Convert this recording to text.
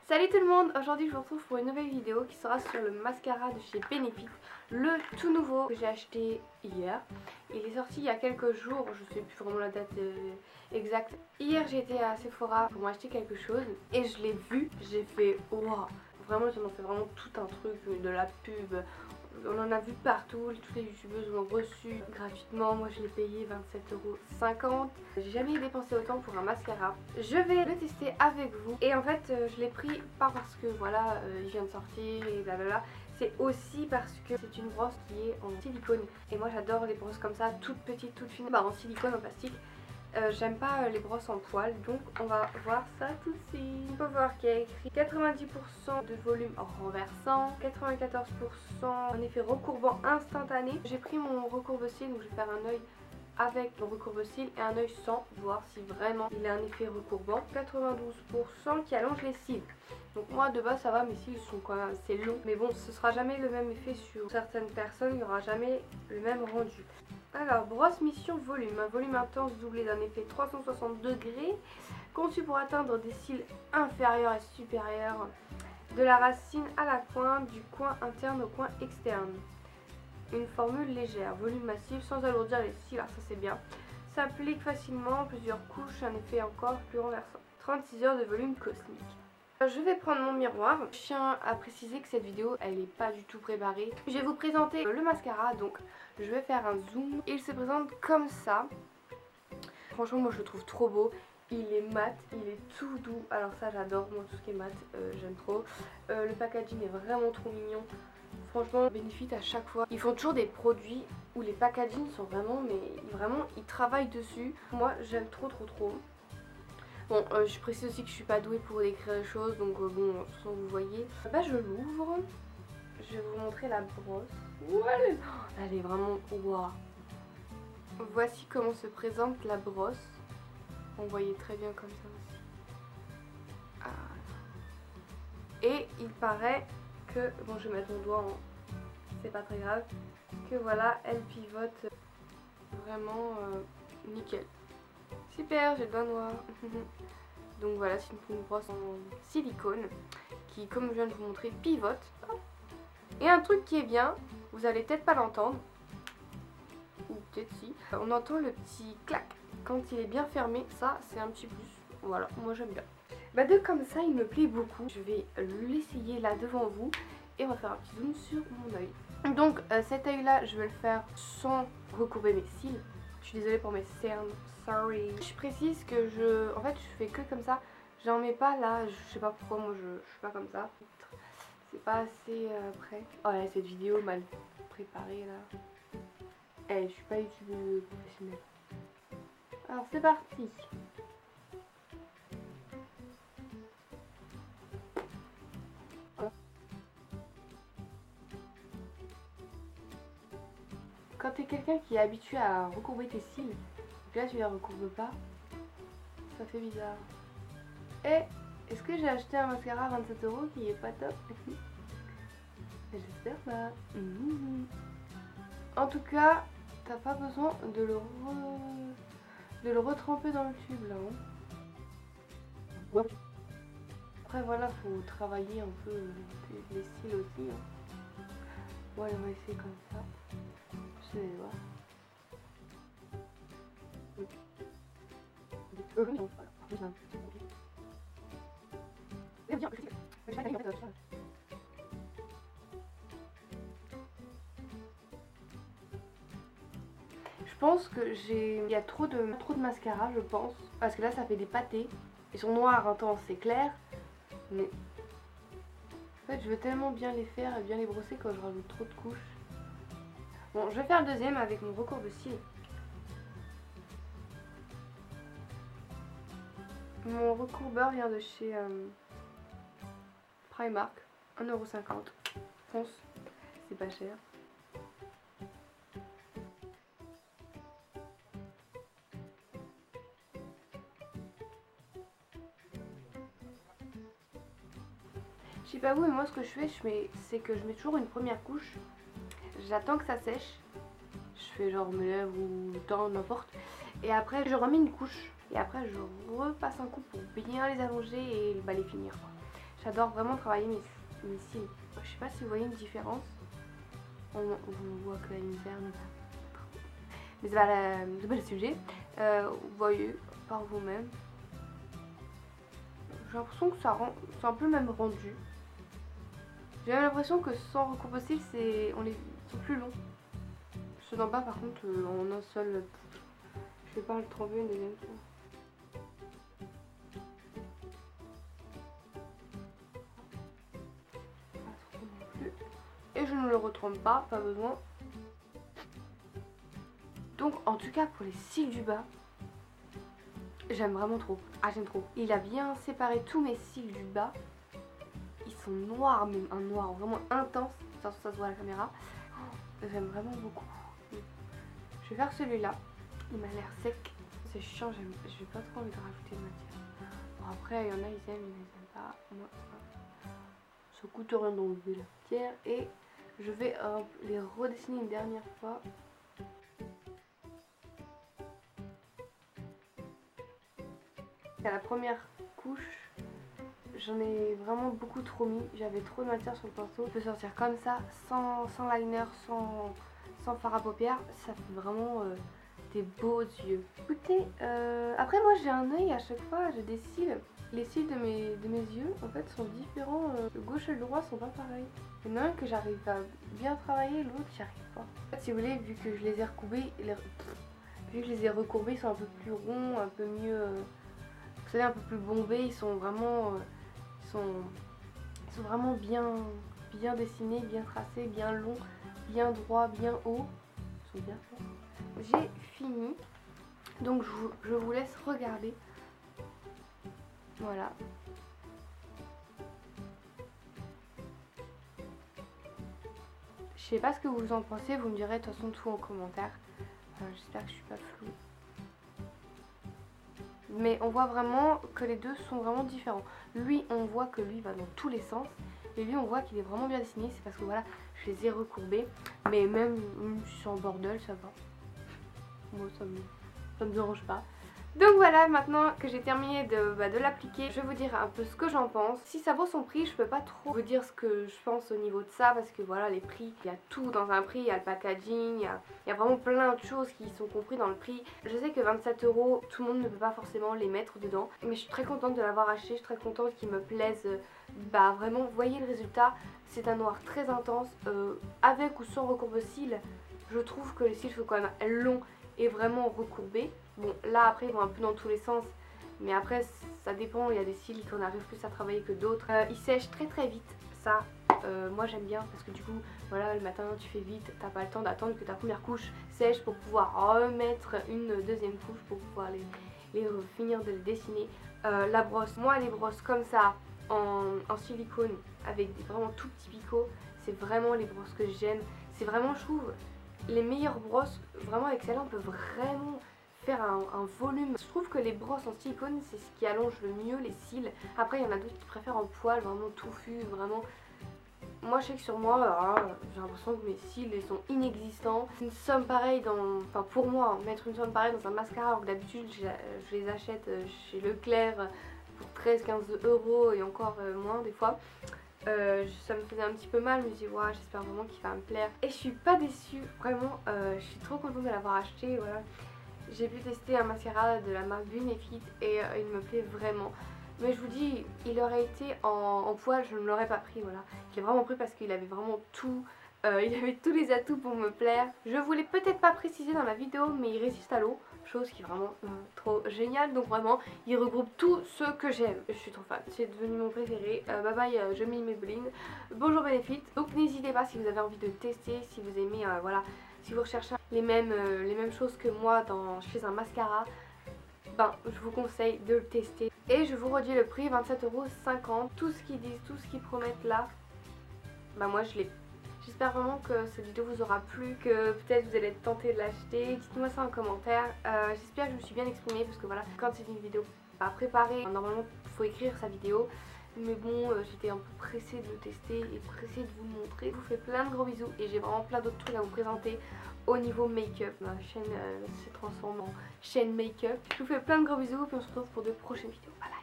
Salut tout le monde, aujourd'hui je vous retrouve pour une nouvelle vidéo qui sera sur le mascara de chez Benefit, le tout nouveau que j'ai acheté hier. Il est sorti il y a quelques jours, je sais plus vraiment la date exacte. Hier j'ai été à Sephora pour m'acheter quelque chose et je l'ai vu, j'ai fait waouh. Vraiment ils en ont fait vraiment tout un truc, de la pub. On en a vu partout, toutes les youtubeuses l'ont reçu gratuitement. Moi je l'ai payé 27,50 €. J'ai jamais dépensé autant pour un mascara. Je vais le tester avec vous. Et en fait je l'ai pris pas parce que voilà il vient de sortir et blablabla. C'est aussi parce que c'est une brosse qui est en silicone. Et moi j'adore les brosses comme ça, toutes petites, toutes fines, en silicone, en plastique. J'aime pas les brosses en poil, donc on va voir ça tout de suite. On peut voir qu'il y a écrit 90% de volume renversant, 94% en effet recourbant instantané. J'ai pris mon recourbe-cils, donc je vais faire un œil avec le recourbe-cils et un œil sans, voir si vraiment il a un effet recourbant. 92% qui allonge les cils. Donc moi de base ça va, mes cils sont quand même assez longs, mais bon ce sera jamais le même effet sur certaines personnes, il n'y aura jamais le même rendu. Alors, brosse mission volume, un volume intense doublé d'un effet 360 degrés, conçu pour atteindre des cils inférieurs et supérieurs, de la racine à la pointe, du coin interne au coin externe. Une formule légère, volume massif sans alourdir les cils, alors ça c'est bien. S'applique facilement, plusieurs couches, un effet encore plus renversant. 36 heures de volume cosmique. Je vais prendre mon miroir. Je tiens à préciser que cette vidéo elle n'est pas du tout préparée. Je vais vous présenter le mascara, donc je vais faire un zoom. Il se présente comme ça. Franchement moi je le trouve trop beau. Il est mat, il est tout doux. Alors ça j'adore, moi tout ce qui est mat j'aime trop. Le packaging est vraiment trop mignon. Franchement Benefit à chaque fois ils font toujours des produits où les packaging sont vraiment, mais vraiment ils travaillent dessus. Moi j'aime trop. Bon, je précise aussi que je suis pas douée pour décrire les choses, donc bon, sans vous voyez. Bah je l'ouvre, je vais vous montrer la brosse. Ouais, elle est vraiment waouh. Voici comment se présente la brosse. On voyait très bien comme ça aussi. Ah. Et il paraît que, bon je vais mettre mon doigt en, c'est pas très grave, que voilà, elle pivote vraiment nickel. Super, j'ai le doigt noir. Donc voilà, c'est une brosse en silicone qui, comme je viens de vous montrer, pivote. Et un truc qui est bien, vous allez peut-être pas l'entendre, ou peut-être si, on entend le petit clac quand il est bien fermé. Ça c'est un petit plus, voilà, moi j'aime bien. Bah de comme ça il me plaît beaucoup. Je vais l'essayer là devant vous et on va faire un petit zoom sur mon œil. Donc cet œil là je vais le faire sans recourber mes cils. Je suis désolée pour mes cernes, sorry. Je précise que en fait je fais que comme ça. J'en mets pas là, je sais pas pourquoi moi je suis pas comme ça. C'est pas assez prêt. Oh là, cette vidéo mal préparée là. Eh, je suis pas youtubeuse professionnelle. Alors c'est parti. Quand t'es quelqu'un qui est habitué à recourber tes cils, et là tu les recourbes pas, ça fait bizarre. Et est-ce que j'ai acheté un mascara à 27 € qui est pas top? J'espère pas. En tout cas, t'as pas besoin de le retremper dans le tube là. Hein. Après voilà, faut travailler un peu les cils aussi. Hein. Bon allez, on va essayer comme ça. Je vais voir. Je pense que il y a trop de mascara, je pense, parce que là ça fait des pâtés. Ils sont noirs intenses, c'est clair, mais en fait je veux tellement bien les faire et bien les brosser quand je rajoute trop de couches. Bon, je vais faire le deuxième avec mon recourbe-cils. Mon recourbeur vient de chez Primark, 1,50 €. Fonce, c'est pas cher. Je sais pas vous, mais moi ce que je fais, c'est que je mets toujours une première couche. J'attends que ça sèche. Je fais genre mes lèvres ou le temps, n'importe. Et après je remets une couche. Et après je repasse un coup pour bien les allonger et les finir. J'adore vraiment travailler mes cils. Je sais pas si vous voyez une différence. On voit que la lumière n'est pas trop. Mais c'est pas le sujet. Vous voyez par vous-même. J'ai l'impression que ça rend. C'est un peu le même rendu. J'ai l'impression que sans recourbe cils, sont plus longs. Ceux d'en bas par contre en un seul. Je vais pas le tremper une deuxième fois. Et je ne le retrempe pas besoin. Donc en tout cas pour les cils du bas, j'aime vraiment trop. Ah j'aime trop. Il a bien séparé tous mes cils du bas. Ils sont noirs, même un noir vraiment intense. Ça se voit à la caméra. J'aime vraiment beaucoup. Je vais faire celui-là. Il m'a l'air sec. C'est chiant, j'ai pas trop envie de rajouter de matière. Bon après il y en a ils aiment, ils n'aiment pas. Moi ça coûte rien d'enlever la matière. Et je vais les redessiner une dernière fois. À la première couche, j'en ai vraiment beaucoup trop mis. J'avais trop de matière sur le pinceau. Je peux sortir comme ça, sans liner, sans fard à paupières. Ça fait vraiment des beaux yeux. Écoutez, après moi j'ai un œil à chaque fois, j'ai des cils. Les cils de mes yeux en fait sont différents. Le gauche et le droit sont pas pareils. Il y en a un que j'arrive à bien travailler, l'autre j'y arrive pas. En fait si vous voulez, vu que je les ai recourbés, ils sont un peu plus ronds, un peu mieux. Vous savez, un peu plus bombés, ils sont vraiment bien dessinés, bien tracés, bien longs, bien droits, bien hauts. Ils sont bien faits. J'ai fini, donc je vous laisse regarder. Voilà. Je sais pas ce que vous en pensez, vous me direz de toute façon tout en commentaire. J'espère que je suis pas floue. Mais on voit vraiment que les deux sont vraiment différents. Lui, on voit que lui va dans tous les sens. Et lui, on voit qu'il est vraiment bien dessiné. C'est parce que voilà, je les ai recourbés. Mais même si je suis en bordel, ça va. Moi, ça me dérange pas. Donc voilà, maintenant que j'ai terminé de l'appliquer, je vais vous dire un peu ce que j'en pense. Si ça vaut son prix, je peux pas trop vous dire ce que je pense au niveau de ça, parce que voilà, les prix, il y a tout dans un prix, il y a le packaging, il y a vraiment plein de choses qui sont compris dans le prix. Je sais que 27 €, tout le monde ne peut pas forcément les mettre dedans, mais je suis très contente de l'avoir acheté, je suis très contente qu'il me plaise. Vraiment, vous voyez le résultat, c'est un noir très intense, avec ou sans recourbe cils. Je trouve que les cils sont quand même longs et vraiment recourbés. Bon là après ils vont un peu dans tous les sens, mais après ça dépend, il y a des cils qu'on arrive plus à travailler que d'autres. Ils sèchent très très vite, ça moi j'aime bien parce que du coup voilà le matin tu fais vite, t'as pas le temps d'attendre que ta première couche sèche pour pouvoir remettre une deuxième couche pour pouvoir finir de les dessiner. La brosse, moi les brosses comme ça en silicone avec des vraiment tout petits picots, c'est vraiment les brosses que j'aime. C'est vraiment, je trouve, les meilleures brosses. Vraiment avec celle-là on peut vraiment faire un volume. Je trouve que les brosses en silicone c'est ce qui allonge le mieux les cils. Après il y en a d'autres qui préfèrent en poil, vraiment touffu, vraiment. Moi je sais que sur moi, j'ai l'impression que mes cils ils sont inexistants. Une somme pareille enfin pour moi, mettre une somme pareille dans un mascara alors que d'habitude je les achète chez Leclerc pour 13-15 € et encore moins des fois. Ça me faisait un petit peu mal, je me dis ouais, j'espère vraiment qu'il va me plaire. Et je suis pas déçue, vraiment, je suis trop contente de l'avoir acheté, voilà. J'ai pu tester un mascara de la marque Benefit et il me plaît vraiment. Mais je vous dis, il aurait été en poil, je ne l'aurais pas pris, voilà. Je l'ai vraiment pris parce qu'il avait vraiment tout, il avait tous les atouts pour me plaire. Je vous l'ai peut-être pas précisé dans la vidéo, mais il résiste à l'eau. Chose qui est vraiment trop géniale, donc vraiment il regroupe tout ce que j'aime. Je suis trop fan, c'est devenu mon préféré. Bye bye, je mets mes Maybelline. Bonjour Benefit. Donc n'hésitez pas si vous avez envie de le tester, si vous aimez, voilà, si vous recherchez les mêmes choses que moi chez un mascara, ben je vous conseille de le tester. Et je vous redis le prix, 27,50 €. Tout ce qu'ils disent, tout ce qu'ils promettent là, ben moi je l'ai. J'espère vraiment que cette vidéo vous aura plu, que peut-être vous allez être tenté de l'acheter. Dites-moi ça en commentaire. J'espère que je me suis bien exprimée parce que voilà, quand c'est une vidéo pas préparée, normalement il faut écrire sa vidéo. Mais bon, j'étais un peu pressée de le tester et pressée de vous le montrer. Je vous fais plein de gros bisous et j'ai vraiment plein d'autres trucs à vous présenter au niveau make-up. Ma chaîne se transforme en chaîne make-up. Je vous fais plein de gros bisous et puis on se retrouve pour de prochaines vidéos. Voilà.